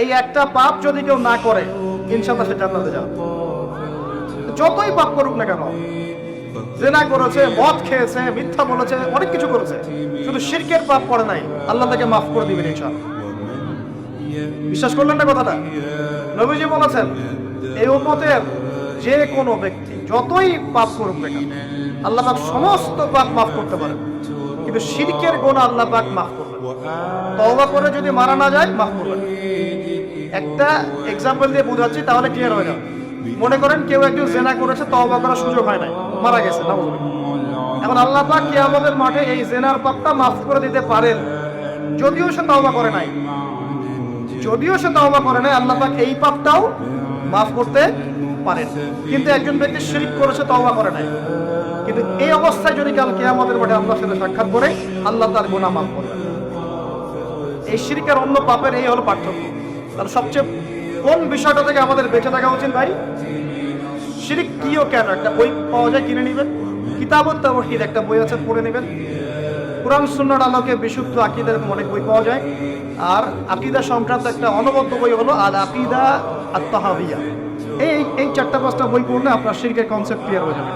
এই একটা পাপ যদি কেউ না করে ইনশাআল্লাহ সে জান্নাতে যাবে। যতই পাপ করুক না কেন, জিনা করেছে, মদ খেয়েছে, মিথ্যা বলেছে, অনেক কিছু করেছে, শুধু শিরকের পাপ করে নাই, আল্লাহ তাকে মাফ করে দিবেন ইনশাআল্লাহ। বিশ্বাস করলেন না কথাটা? নবীজি বলেছেন এই উম্মতের যে কোনো ব্যক্তি যতই পাপ করুক না কেন আল্লাহ পাক সমস্ত পাপ মাফ করতে পারেন, কিন্তু শিরকের গুনাহ আল্লাহ পাক মাফ করবেন। তওবা করে যদি মারা না যায় মাফ করবেন। একটা এক্সাম্পল দিয়ে বোঝাচ্ছি তাহলে ক্লিয়ার হয়ে যাবে। মনে করেন কেউ একজন জিনা করেছে, তওবা করার সুযোগ হয় নাই, মারা গেছে, এখন আল্লাহ পাক কিয়ামতের মাঠে এই জিনার পাপটা মাফ করে দিতে পারেন, যদিও সে তওবা করে নাই। আল্লাহ পাক এই পাপটাও মাফ করতে পারেন। কিন্তু একজন ব্যক্তি শিরক করেছে, তওবা করে নাই, কিন্তু এই অবস্থায় যদি কাল কিয়ামতের মাঠে আল্লাহর সাথে সাক্ষাৎ করে, আল্লাহ তার গুনাহ মাফ করবেন। এই শিরক আর অন্য পাপের এই হলো পার্থক্য। তাহলে সবচেয়ে কোন বিষয়টা থেকে আমাদের বেঁচে থাকা উচিত ভাই? শিরক কিও কেন, একটা বই পাওয়া যায়, কিনে নেবেন। কিতাবুত তাওহীদ একটা বই আছে, পড়ে নেবেন। কুরআন সুন্নাহর আলোকে বিশুদ্ধ আকীদার অনেক বই পাওয়া যায়। আর আকীদা সংক্রান্ত একটা অনবদ্য বই হলো আল আকীদা আত তাহাবিয়া। এই 4-5টা বই পড়লে আপনার শিরকের কনসেপ্ট ক্লিয়ার হয়ে যাবে।